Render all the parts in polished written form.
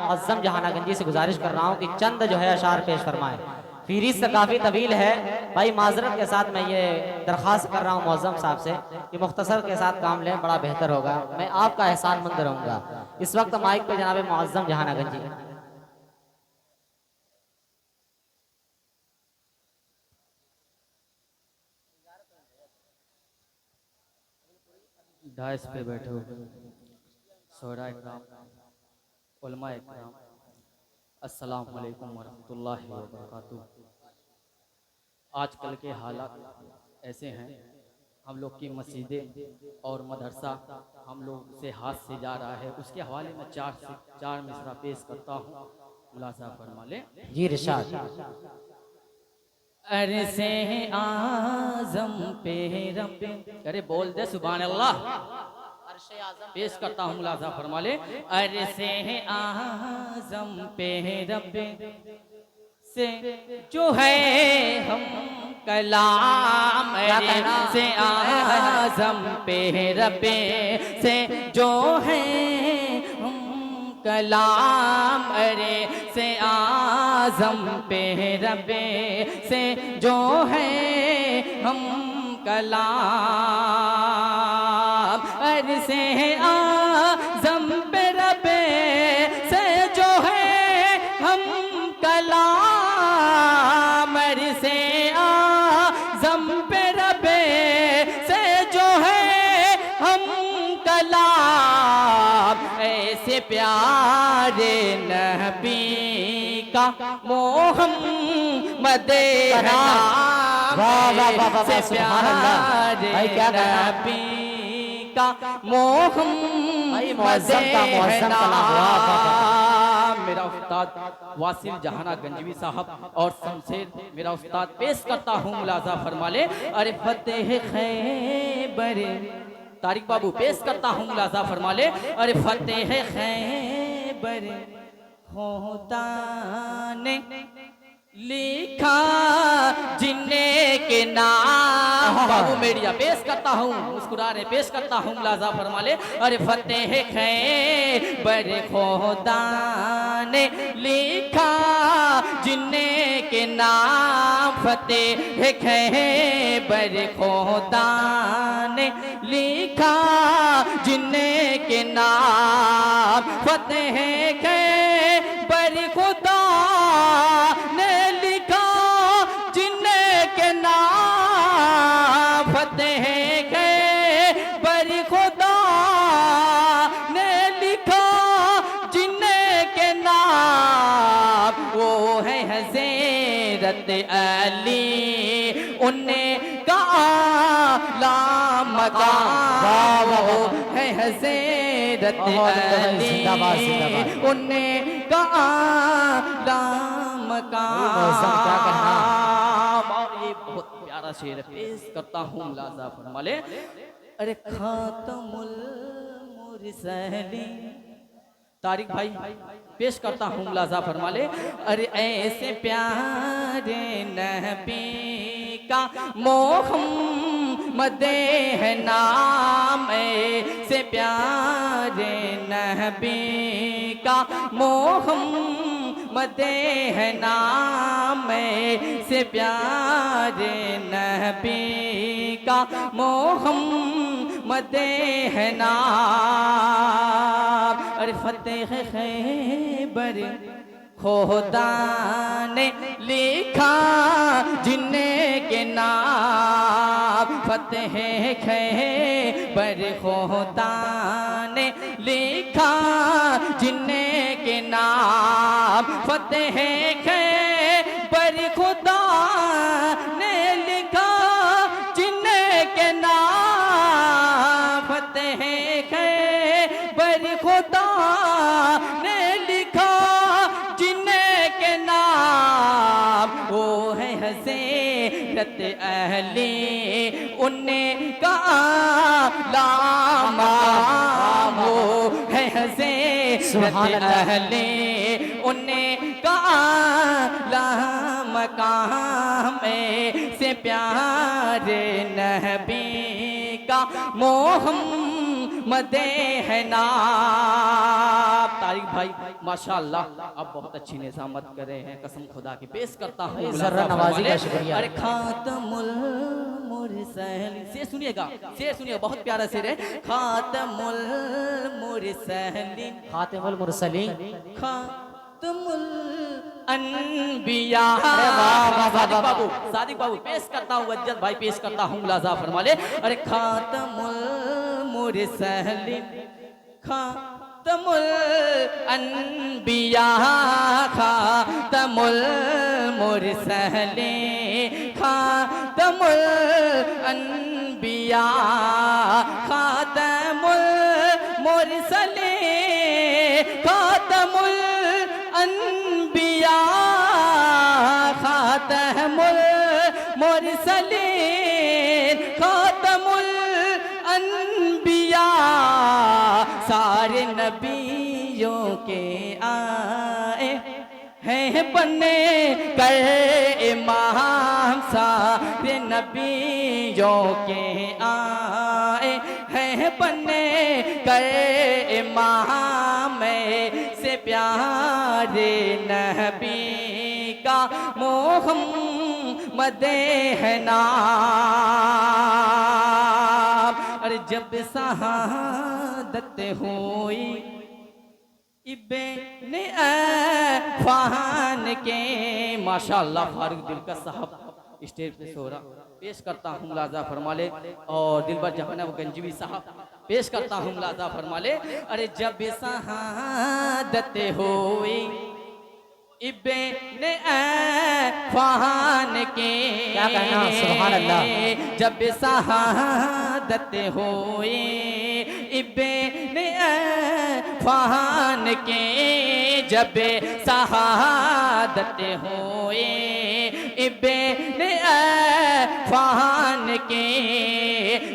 मुअज़्ज़म जहानागंजी से गुजारिश कर रहा हूँ कि चंद जो है अशार पेश फरमाएं। फीरिस्त काफ़ी तवील है भाई, माजरत के साथ मैं ये दरख्वास्त कर रहा हूँ मुअज़्ज़म साहब से कि मुख्तसर के साथ काम लें, बड़ा बेहतर होगा। मैं आपका एहसानमंद रहूँगा। इस वक्त माइक पे जनाब मुअज़्ज़म जहानागंजी। डाइस पे बैठे हो शोहरा इकराम, उलमा इकराम, अस्सलाम वालेकुम वरहमतुल्लाहि वबरकातुहू। आजकल के हालात ऐसे हैं, हम लोग की मस्जिदें और मदरसा हम लोग से हाथ से जा रहा है। उसके हवाले में चार मिसरा पेश करता हूँ, मुलाजा फरमा ले जी इरशाद। अरसे आज़म पे रब, अरे बोल दे सुभान अल्लाह। पेश करता हूँ, मुलाजा फरमा ले। अरसे आज़म पे रब से जो है हम कलाम, अरसे आज़म पे रब से जो है हम कलाम, अरे से आज़म पे रबे से जो है हम कलाम, अरे से आज़म पे रबे से जो है हम कलाम, अरे से आज़म पे रबे से जो है हम कलाम, ऐसे प्यारे नबी का मोहम्मद नाम, ऐसे प्यारे नबी का मोहम्मद नाम। मेरा उस्ताद वासिल जहाना गंजवी साहब और शमशेर मेरा उस्ताद पेश करता हूँ, मुलाजा फरमा ले। अरे फतेह खैबर, तारिक बाबू पेश करता हूँ, मुलाजा फरमा ले। अरे फतेह खैबर होता ने लिखा जिन्ने के नाम, बाबू मेडिया पेश करता हूँ, मुस्कुरा रहे पेश करता हूँ, मुलाजा फरमा ले। अरे फतेह खैबर खुदा ने लिखा जिन्ने के नाम, फतेह खैबर खुदा ने लिखा जिन्ने के नाम, फतेह खैबर खुदा ने लिखा जिन्ने के नाम, फतेह खैबर खुदा ने लिखा जिन्ने के नाम, वो है हज़रत अली उन्ने का आला मकाम, वो है हज़रत अली उन्ने का आला मकाम। और ये बहुत प्यारा शेर पेश करता हूँ, मुलाजा फरमा ले। अरे खातमुल मुरसलीन, तारिक भाई पेश करता हूँ, मुलाजा फरमा ले। अरे ऐसे प्यारे नबी का मोहम्मद है नाम, ऐसे प्यारे नबी का मोहम्मद है नाम, ऐसे प्यारे नबी का मोहम्मद है नाम। अरे फतेह खैबर खुदा ने लिखा जिन्ने के नाम, फतेह खैबर खुदा ने लिखा जिन्ने के नाम, फतेह खैबर खुदा ने लिखा जिन्ने के नाम, फतेह खैबर खुदा ने लिखा जिन्ने के नाम, वो है हज़रत अली उन्ने का आला मकाम, वो है हज़रत अली उन्ने का आला मकाम, से प्यारे नबी का मोहम्मद है नाम। तारिक भाई माशाअल्लाह आप बहुत अच्छी निजामत कर रहे हैं, कसम खुदा की पेश करता हूँ जर्रा नवाजी का शुक्रिया। अरे खातमुल मुरसलीन से सुनिएगा, शेर सुनिएगा, बहुत प्यारा शेर है। खातमुल मुरसलीन, खातिमुल मुरसलीन, खातमुल अनबिया। सादिक बाबू पेश करता हूँ, वज्जत भाई पेश करता हूँ, मुलाजा फरमा ले। अरे खातमुल मुरसलीन, खातमुल अनबिया, खातमुल मुरसलीन, खातमुल अनबिया, खातमुल मुरसलीन, खातमुल अनबिया, खातमुल मुरसलीन, खातमुल अनबिया। सारे नबियों के आए हैं बने कर इमाम, सारे नबियों के आए हैं बने कर इमाम, से प्यारे नबी का मोहम्मद है नाम। अरे जब शहादत हुई इब्ने अफ़्फ़ान के, माशाअल्लाह फारूक दिलकश साहब स्टेज पे सोहरा पेश करता हूँ, मुलाजा फरमा ले। और दिलबर जहाना गंजवी साहब पेश करता हूँ, मुलाजा फरमा ले। अरे जब शहादत हुई इब्ने अफ़्फ़ान के, क्या कहना, सुभान अल्लाह। जब शहादत हुई इब्ने अफ़्फ़ान के, जब शहादत हुई इब्ने अफ़्फ़ान के,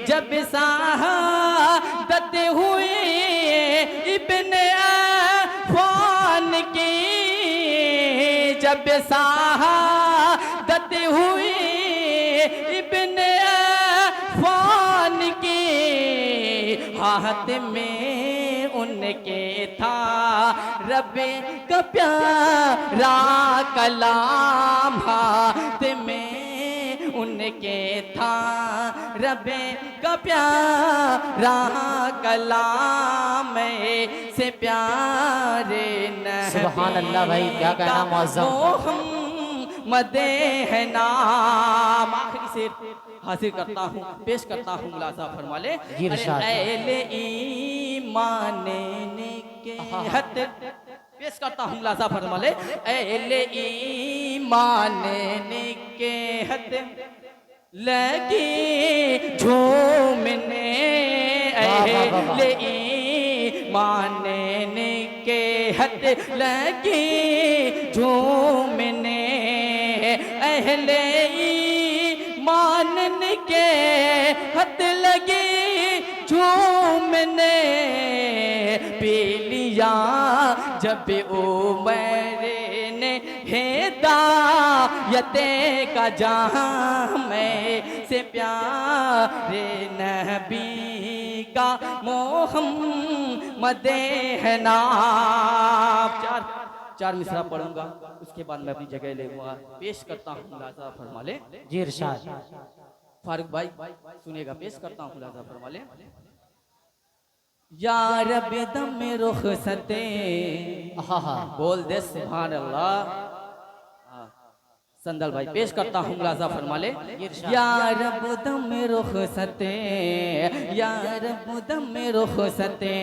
जब शहादत हुई इब्ने अफ़्फ़ान की, जब शहादत हुई इब्ने अफ़्फ़ान की, हाथ में उनके था रब्बे का प्यारा कलाम, हाथ में उनके था रब्बे का प्यारा कलाम, से प्यारे नबी सुभान अल्लाह भाई, क्या कहना मुअज़्ज़म। मोहम्मद है नाम। आखिरी शेर हासिल करता हूँ, पेश करता हूँ, मुलाजा फरमा ले। जी इरशाद। अहले ईमान ने के हत पेश करता हूँ, मुलाजा फरमा ले। अहले ईमान ने के हत लगी झूमने, अहले ईमान ने के हत लगी झूमने, अहले ईमान के हत लगी झूमने, पी लिया जब उमर ने हिदायते का जाम, से प्यारे नबी का मोहम्मद है नाम। चार मिसरा पढ़ूंगा, उसके बाद मैं अपनी जगह लेऊंगा, पेश करता हूँ, मुलाजा फरमा ले। जी इरशाद। फारूक भाई सुनिएगा, पेश करता हूँ, मुलाजा फरमा ले। या रब दम रुखसते, बोल दे सुभान अल्लाह। संदल भाई पेश करता हूँ, मुलाजा फरमा ले। या रब दम रुखसते, या रब दम रुखसते,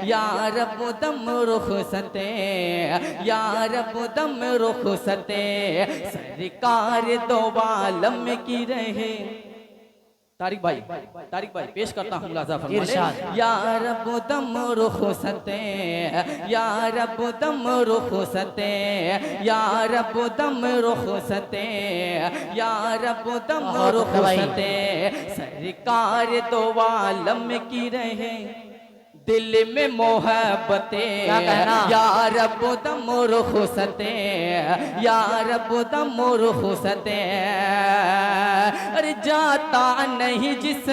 या रब दम रुखसते, या रब दम रुखसते, सरकार दो आलम की रहे। तारिक भाई पेश करता हूँ, मुलाजा फरमा ले। या रब दम रुखसते, या रब दम रुखसते, या रब दम रुखसते, या रब दम रुखसते, सरकार दो आलम की रहे, दिल में मोहब्बते, या रब दम रुखसते, या रब दम रुखसते, अरे जाता नहीं जिस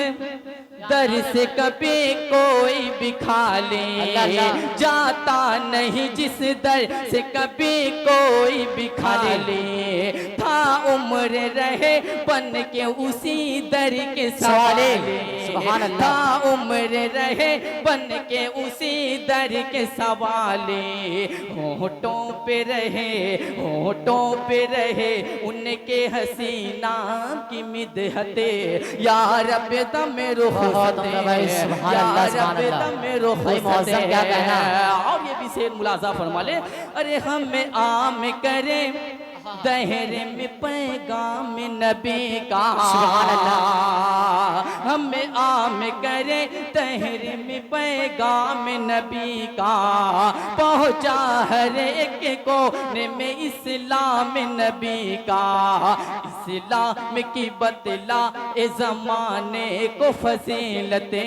दर से कभी कोई भी खाली अल्लाह। जाता नहीं जिस दर से कभी कोई भी खाली था उम्र रहे बन के उसी दर के सवाले सुभान अल्लाह। था उम्र रहे बन के उसी दर के सवाले होठों पे रहे उनके हसीना की मिदहते या रब दम रुखसते भाई सुभान अल्लाह, सुभान अल्लाह। भाई मौज़म क्या कहना। और ये भी शेर मुलाजा फरमा ले, अरे हमें आम करे दहर में पैगाम नबी का, सुभान अल्लाह। हमें आम करे दहर में पैगाम नबी का, पहुँचा हर एक कोने में इस्लाम नबी का, इस्लाम की बतला ए ज़माने को फजीलते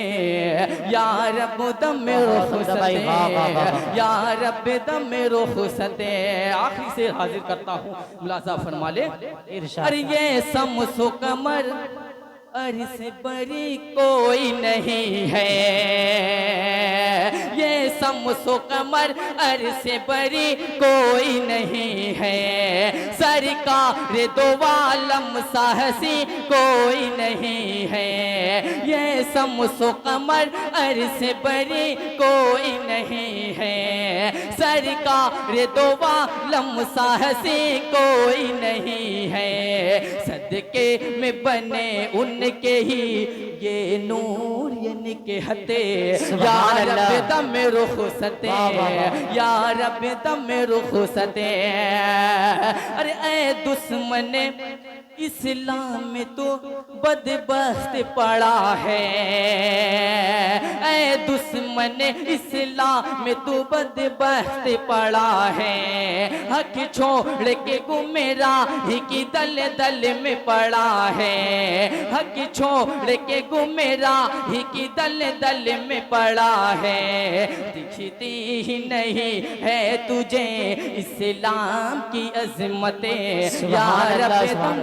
या रब दम रुखसते या रब दम रुखसते। आखिरी से हाजिर करता हूँ, मुलाजा फरमा ले, अरे ये शम्सो कमर अरे से बड़ी कोई नहीं है, ये शम्सो कमर अरे से बड़ी कोई नहीं है, सरकार दो आलम साहसी कोई नहीं है, ये शम्सो कमर अरे से बड़ी कोई नहीं है, सरकार दो आलम साहसी कोई नहीं है, सदके में बने उनके ही ये नूर इनके हते या रब दम रुखसते या रब दम रुखसते। अरे ए दुश्मन इस्लाम में तो बदबख्त पड़ा है, ऐ दुश्मन इस्लाम में तो बदबख्त पड़ा है, हक छोड़ के गुमराही की दल दल में पड़ा है, हक छोड़ के गुमराही की दल दल में पड़ा है, दिखती ही नहीं है तुझे इस्लाम की अजमतें या रब दम।